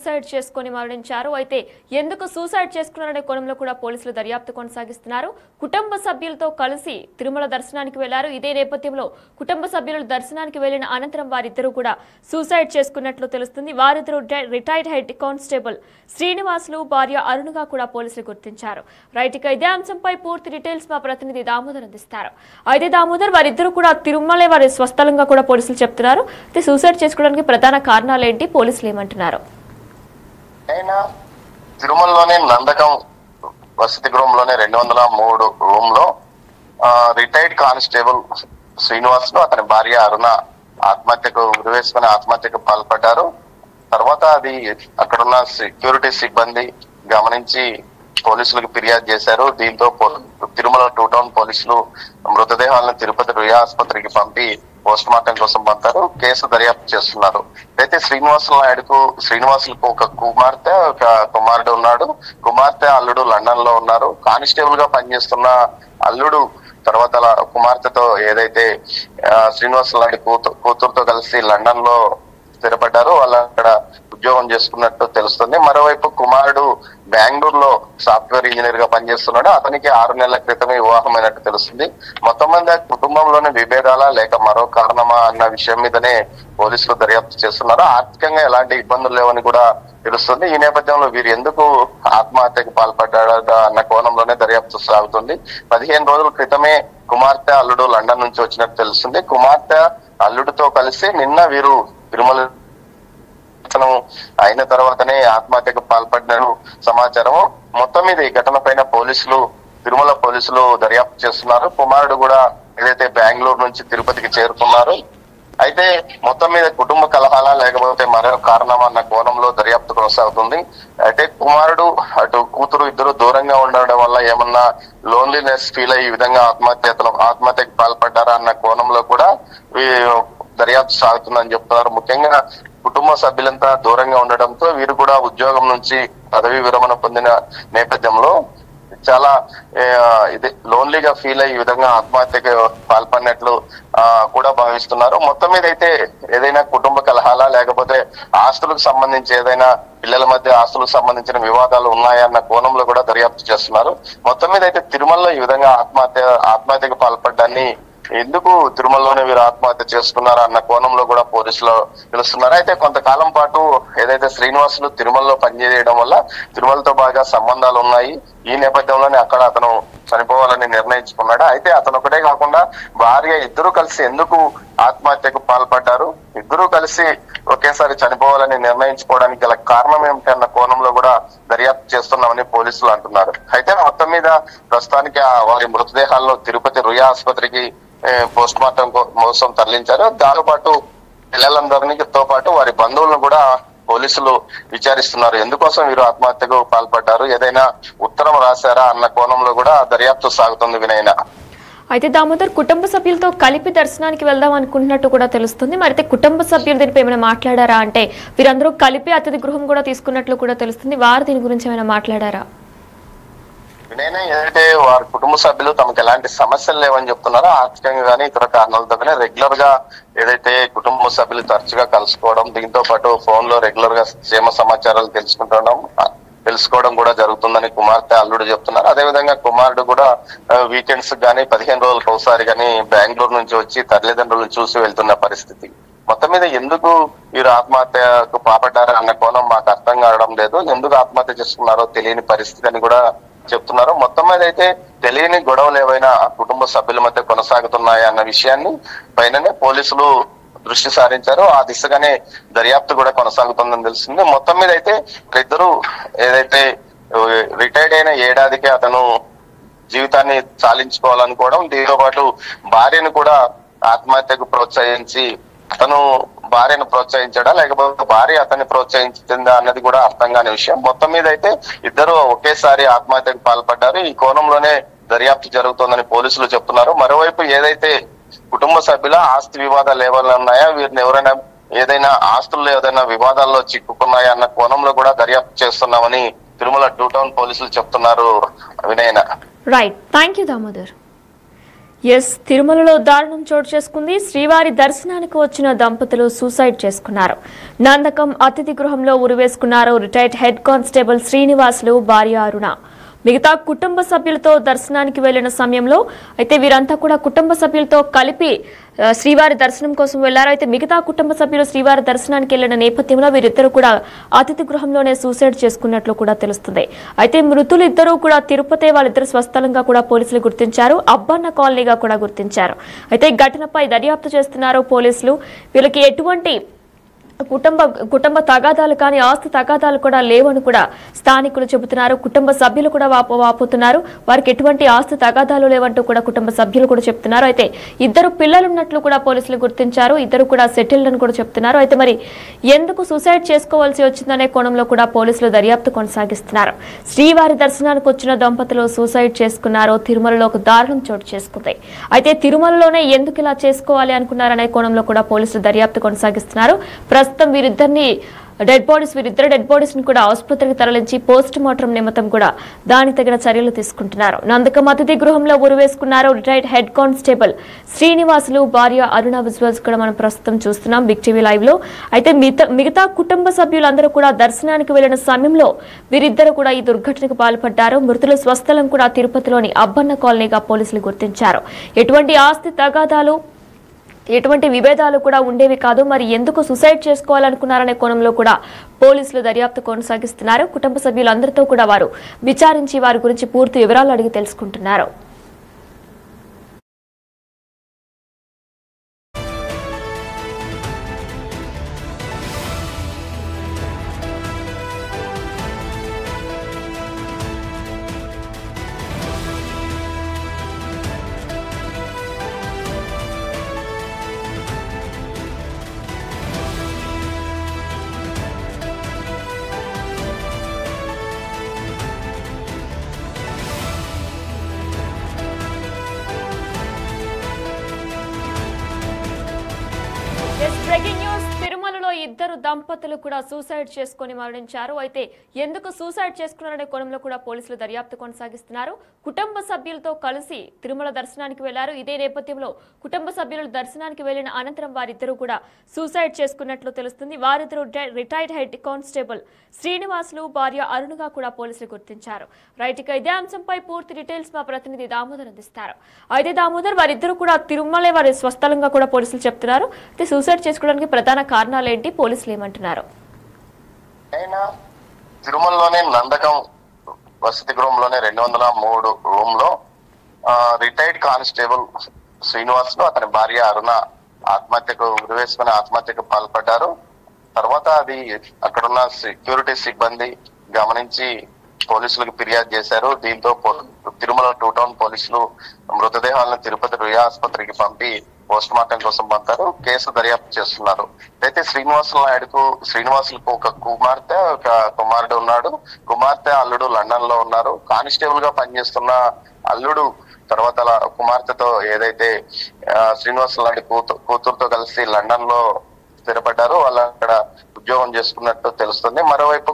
Suicide చేసుకొని మరణించారు. అయితే ఎందుకు సూసైడ్ చేసుకున్నారనే కోణంలో కూడా పోలీసులు దర్యాప్తు కొనసాగిస్తున్నారు. కుటుంబ సభ్యులతో కలిసి తిరుమల దర్శనానికి వెళ్లారు. ఇదే నేపథ్యంలో కుటుంబ సభ్యులు దర్శనానికి వెళ్లిన అనంతరం వారిద్దరూ కూడా సూసైడ్ చేసుకున్నట్లు తెలుస్తుంది. వారిద్దరూ రిటైర్డ్ హెడ్ కానిస్టేబుల్ శ్రీనివాసులు భార్య అరుణుగా కూడా పోలీసులు గుర్తించారు. రైట్, ఇక ఇదే అంశంపై పూర్తి డీటెయిల్స్ మా ప్రతినిధి దామోదర్ అందిస్తారు. అయితే దామోదర్, వారిద్దరూ కూడా తిరుమలే వారి స్వస్థలంగా కూడా పోలీసులు చెప్తున్నారు. అయితే సూసైడ్ చేసుకోవడానికి ప్రధాన కారణాలు ఏంటి, పోలీసులు ఏమంటున్నారు? తిరుమలలోని నందకం వసతి గృహంలోనే 203 రూమ్ లో రిటైర్డ్ కానిస్టేబుల్ శ్రీనివాసులు అతని భార్య అరుణ ఆత్మహత్యకు ఉరివేసుకుని ఆత్మహత్యకు పాల్పడ్డారు. తర్వాత అది అక్కడున్న సెక్యూరిటీ సిబ్బంది గమనించి పోలీసులకు ఫిర్యాదు చేశారు. దీంతో తిరుమల 2 టౌన్ పోలీసులు మృతదేహాలను తిరుపతి రుయా ఆసుపత్రికి పంపి పోస్ట్ మార్టం కోసం పంపారు. కేసు దర్యాప్తు చేస్తున్నారు. అయితే శ్రీనివాసులకు ఒక కుమార్తె ఒక కుమారుడు ఉన్నాడు. కుమార్తె అల్లుడు లండన్ లో ఉన్నారు. కానిస్టేబుల్ గా పనిచేస్తున్న అల్లుడు తర్వాత కుమార్తెతో ఏదైతే శ్రీనివాసులు నాయుడు కూతురుతో కలిసి లండన్ లో స్థిరపడ్డారు. వాళ్ళు అక్కడ ఉద్యోగం చేసుకున్నట్టు తెలుస్తుంది. మరోవైపు కుమారుడు బెంగళూరులో సాఫ్ట్వేర్ ఇంజనీర్ గా పనిచేస్తున్నాడు. అతనికి 6 నెలల క్రితమే వివాహమైనట్టు తెలుస్తుంది. మొత్తం మంది కుటుంబంలోని విభేదాలా లేక మరో కారణమా అన్న విషయం మీదనే పోలీసులు దర్యాప్తు చేస్తున్నారు. ఆర్థికంగా ఎలాంటి ఇబ్బందులు లేవని కూడా తెలుస్తుంది. ఈ నేపథ్యంలో వీరు ఎందుకు ఆత్మహత్యకు పాల్పడ్డా అన్న కోణంలోనే దర్యాప్తు సాగుతుంది. 15 రోజుల క్రితమే కుమార్తె అల్లుడు లండన్ నుంచి వచ్చినట్టు తెలుస్తుంది. కుమార్తె అల్లుడితో కలిసి నిన్న వీరు తిరుమల అయిన తర్వాతనే ఆత్మహత్యకు పాల్పడిన సమాచారం. మొత్తం మీద ఈ ఘటన పైన తిరుమల పోలీసులు దర్యాప్తు చేస్తున్నారు. కుమారుడు కూడా ఏదైతే బెంగళూరు నుంచి తిరుపతికి చేరుకున్నారు. అయితే మొత్తం మీద కుటుంబ కలహాలా లేకపోతే మరో కారణమా అన్న కోణంలో దర్యాప్తు కొనసాగుతుంది. అయితే కుమారుడు అటు కూతురు ఇద్దరు దూరంగా ఉండడం వల్ల ఏమన్నా లోన్లీనెస్ ఫీల్ అయ్యి ఈ విధంగా ఆత్మహత్యకు పాల్పడ్డారా అన్న కోణంలో కూడా దర్యాప్తు సాగుతుందని చెప్తున్నారు. ముఖ్యంగా కుటుంబ సభ్యులంతా దూరంగా ఉండడంతో వీరు కూడా ఉద్యోగం నుంచి పదవి విరమణ పొందిన నేపథ్యంలో చాలా లోన్లీగా ఫీల్ అయ్యి ఈ విధంగా ఆత్మహత్యకు పాల్పడినట్లు కూడా భావిస్తున్నారు. మొత్తం మీద అయితే ఏదైనా కుటుంబ కలహాలా లేకపోతే ఆస్తులకు సంబంధించి ఏదైనా పిల్లల మధ్య ఆస్తులకు సంబంధించిన వివాదాలు ఉన్నాయన్న కోణంలో కూడా దర్యాప్తు చేస్తున్నారు. మొత్తం మీద అయితే తిరుమలలో ఈ విధంగా ఆత్మహత్యకు పాల్పడ్డాన్ని ఎందుకు తిరుమలలోనే వీరు ఆత్మహత్య చేసుకున్నారా అన్న కోణంలో కూడా పోలీసులు తెలుస్తున్నారు. అయితే కొంతకాలం పాటు ఏదైతే శ్రీనివాసులు తిరుమలలో పనిచేయడం వల్ల తిరుమలతో బాగా సంబంధాలు ఉన్నాయి. ఈ నేపథ్యంలోనే అక్కడ అతను చనిపోవాలని నిర్ణయించుకున్నాడు. అయితే అతను ఒకటే కాకుండా భార్య ఇద్దరు కలిసి ఎందుకు ఆత్మహత్యకు పాల్పడ్డారు, ఇద్దరు కలిసి ఒకేసారి చనిపోవాలని నిర్ణయించుకోవడానికి గల కారణం ఏమిటి అన్న కోణంలో కూడా దర్యాప్తు చేస్తున్నామని పోలీసులు అంటున్నారు. అయితే మొత్తం మీద ప్రస్తుతానికి వారి మృతదేహాల్లో తిరుపతి రుయా ఆసుపత్రికి పోస్ట్ మార్టం కోసం తరలించారు. దాంతో పాటు పిల్లలందరితో పాటు వారి బంధువులను కూడా పోలీసులు విచారిస్తున్నారు. ఎందుకోసం వీరు ఆత్మహత్యకు పాల్పడ్డారు, ఏదైనా ఉత్తరం రాశారా అన్న కోణంలో కూడా దర్యాప్తు సాగుతుంది. వినయన, అయితే దామోదర్, కుటుంబ సభ్యులతో కలిపి దర్శనానికి వెళ్దాం అనుకుంటున్నట్టు కూడా తెలుస్తుంది. మరి అయితే కుటుంబ సభ్యులు దీనిపై ఏమైనా మాట్లాడారా? అంటే వీరందరూ కలిపి అతిథి గృహం కూడా తీసుకున్నట్లు కూడా తెలుస్తుంది. వారు దీని గురించి ఏమైనా మాట్లాడారా? వినయన, ఏదైతే వారి కుటుంబ సభ్యులు తమకు ఎలాంటి సమస్యలు లేవని చెప్తున్నారో ఆర్థికంగా కానీ ఇతర కారణాలతో కానీ రెగ్యులర్ గా ఏదైతే కుటుంబ సభ్యులు తరచుగా కలుసుకోవడం, దీంతో పాటు ఫోన్ లో రెగ్యులర్ గా క్షేమ సమాచారాలు తెలుసుకోవడం కూడా జరుగుతుందని కుమార్తె అల్లుడు చెప్తున్నారు. అదేవిధంగా కుమారుడు కూడా వీకెండ్స్ కానీ 15 రోజులకు ఒకసారి కానీ బెంగళూరు నుంచి వచ్చి తల్లిదండ్రులను చూసి వెళ్తున్న పరిస్థితి. మొత్తం మీద ఎందుకు వీరు ఆత్మహత్యకు పాల్పడ్డారా అన్న కోణం మాకు అర్థం కావడం లేదు. ఎందుకు ఆత్మహత్య చేసుకున్నారో తెలియని పరిస్థితి అని కూడా చెప్తున్నారు. మొత్తం మీద అయితే తెలియని గొడవలు ఏవైనా కుటుంబ సభ్యుల మధ్య కొనసాగుతున్నాయా అన్న విషయాన్ని పైననే పోలీసులు దృష్టి సారించారు. ఆ దిశగానే దర్యాప్తు కూడా కొనసాగుతుందని తెలుస్తుంది. మొత్తం మీద అయితే ఇద్దరు ఏదైతే రిటైర్డ్ అయిన ఏడాదికి అతను జీవితాన్ని చాలించుకోవాలనుకోవడం, దీంతో పాటు భార్యను కూడా ఆత్మహత్యకు ప్రోత్సహించి అతను భార్యను ప్రోత్సహించడా లేకపోతే భార్య అతన్ని ప్రోత్సహించిందా అన్నది కూడా అర్థం కాని విషయం. మొత్తం మీద అయితే ఇద్దరు ఒకేసారి ఆత్మహత్యకు పాల్పడ్డారు. ఈ కోణంలోనే దర్యాప్తు జరుగుతోందని పోలీసులు చెప్తున్నారు. మరోవైపు ఏదైతే కుటుంబ సభ్యుల ఆస్తి వివాదాలు ఏమైనా ఉన్నాయా, వీరిని ఎవరైనా ఏదైనా ఆస్తుల్లో ఏదైనా వివాదాల్లో చిక్కుకున్నాయా అన్న కోణంలో కూడా దర్యాప్తు చేస్తున్నామని తిరుమల 2 టౌన్ పోలీసులు చెప్తున్నారు. వినయన, రైట్, థ్యాంక్ యూ దామోదర్. తిరుమలలో దారుణం చోటు చేసుకుంది. శ్రీవారి దర్శనానికి వచ్చిన దంపతులు సూసైడ్ చేసుకున్నారు. నందకం అతిథి గృహంలో ఉరివేసుకున్నారు రిటైర్డ్ హెడ్ కానిస్టేబుల్ శ్రీనివాసులు, భార్య అరుణ. మిగతా కుటుంబ సభ్యులతో దర్శనానికి వెళ్లిన సమయంలో అయితే వీరంతా కూడా కుటుంబ సభ్యులతో కలిపి శ్రీవారి దర్శనం కోసం వెళ్లారు. అయితే మిగతా కుటుంబ సభ్యులు శ్రీవారి దర్శనానికి వెళ్లిన నేపథ్యంలో వీరిద్దరూ కూడా అతిథి గృహంలోనే సూసైడ్ చేసుకున్నట్లు కూడా తెలుస్తుంది. అయితే మృతులు ఇద్దరూ కూడా తిరుపతి, వాళ్ళిద్దరు స్వస్థలంగా కూడా పోలీసులు గుర్తించారు. అబ్బన్న కాలనీగా కూడా గుర్తించారు. అయితే ఈ ఘటనపై దర్యాప్తు చేస్తున్నారు పోలీసులు. వీళ్ళకి ఎటువంటి కుటుంబ తగాదాలు కానీ ఆస్తి తగాదాలు కూడా లేవని కూడా స్థానికులు చెబుతున్నారు. కుటుంబ సభ్యులు కూడా వాపోతున్నారు. వారికి ఎటువంటి ఆస్తి తగాదాలు లేవంటూ కూడా కుటుంబ సభ్యులు కూడా చెప్తున్నారు. అయితే ఇద్దరు పిల్లలున్నట్లు కూడా పోలీసులు గుర్తించారు. ఇద్దరు కూడా సెటిల్డ్ అని కూడా చెప్తున్నారు. అయితే మరి ఎందుకు సూసైడ్ చేసుకోవాల్సి వచ్చిందనే కోణంలో కూడా పోలీసులు దర్యాప్తు కొనసాగిస్తున్నారు. శ్రీవారి దర్శనానికి వచ్చిన దంపతులు సూసైడ్ చేసుకున్నారు. తిరుమలలో ఒక దారుణం చోటు చేసుకుంది. అయితే తిరుమలలోనే ఎందుకు ఇలా చేసుకోవాలి అనుకున్నారనే కోణంలో కూడా పోలీసులు దర్యాప్తు కొనసాగిస్తున్నారు. ప్రస్తుతం వీరిద్దరు డెడ్ బాడీస్ ని కూడా ఆసుపత్రికి తరలించి పోస్ట్ మార్టం నిమిత్తం కూడా దానికి తగిన చర్యలు తీసుకుంటున్నారు. నందకం అతిథి గృహంలో ఉరివేసుకున్నారు రిటైర్డ్ హెడ్ కానిస్టేబుల్ శ్రీనివాసులు, భార్య అరుణ. విజువల్స్ కూడా మనం ప్రస్తుతం చూస్తున్నాం బిగ్ టీవీ లైవ్ లో. అయితే మిగతా కుటుంబ సభ్యులందరూ కూడా దర్శనానికి వెళ్లిన సమయంలో వీరిద్దరు కూడా ఈ దుర్ఘటనకు పాల్పడ్డారు. మృతుల స్వస్థలం కూడా తిరుపతిలోని అబ్బన్న కాలనీగా పోలీసులు గుర్తించారు. ఎటువంటి ఆస్తి తగాదాలు, ఎటువంటి విభేదాలు కూడా ఉండేవి కాదు. మరి ఎందుకు సూసైడ్ చేసుకోవాలనుకున్నారనే కోణంలో కూడా పోలీసులు దర్యాప్తు కొనసాగిస్తున్నారు. కుటుంబ సభ్యులందరితో కూడా వారు విచారించి వారి గురించి పూర్తి వివరాలు అడిగి తెలుసుకుంటున్నారు. Breaking news. తిరుమలలో ఇద్దరు దంపతులు కూడా సూసైడ్ చేసుకుని మరణించారు. అయితే ఎందుకు సూసైడ్ చేసుకున్నారనే కోణంలో కూడా పోలీసులు దర్యాప్తు కొనసాగిస్తున్నారు. కుటుంబ సభ్యులతో కలిసి తిరుమల దర్శనానికి వెళ్లారు. ఇదే నేపథ్యంలో కుటుంబ సభ్యులు దర్శనానికి వెళ్లిన అనంతరం వారిద్దరూ కూడా సూసైడ్ చేసుకున్నట్లు తెలుస్తుంది. వారిద్దరూ రిటైర్డ్ హెడ్ కానిస్టేబుల్ శ్రీనివాసులు, భార్య అరుణగా కూడా పోలీసులు గుర్తించారు. రైట్, ఇక ఇదే అంశంపై పూర్తి డీటెయిల్స్ మా ప్రతినిధి దామోదర్ అందిస్తారు. అయితే దామోదర్, వారిద్దరూ కూడా తిరుమలే వారి స్వస్థలంగా కూడా పోలీసులు చెప్తున్నారు. అయితే సూసైడ్ చేసుకోవడానికి ప్రధాన కారణాలు ఏంటి, పోలీసులు ఏమంటున్నారు? తిరుమలలోనే నందకం వసతి గృహంలోనే 203 రూమ్ లో రిటైర్డ్ కానిస్టేబుల్ శ్రీనివాసులు, అతని భార్య అరుణ ఆత్మహత్యకు ఉరివేసుకుని ఆత్మహత్యకు పాల్పడ్డారు. తర్వాత అది అక్కడున్న సెక్యూరిటీ సిబ్బంది గమనించి పోలీసులకు ఫిర్యాదు చేశారు. దీంతో తిరుమల 2 టౌన్ పోలీసులు మృతదేహాలను తిరుపతి రుయా ఆసుపత్రికి పంపి పోస్ట్ మార్టం కోసం పంపారు. కేసు దర్యాప్తు చేస్తున్నారు. అయితే శ్రీనివాసులకు ఒక కుమార్తె, ఒక కుమారుడు ఉన్నాడు. కుమార్తె, అల్లుడు లండన్ లో ఉన్నారు. కానిస్టేబుల్ గా పనిచేస్తున్న అల్లుడు తర్వాత కుమార్తెతో ఏదైతే శ్రీనివాసులు లాంటి కూతురుతో కలిసి లండన్ లో స్థిరపడ్డారు. వాళ్ళు అక్కడ ఉద్యోగం చేసుకున్నట్టు తెలుస్తుంది. మరోవైపు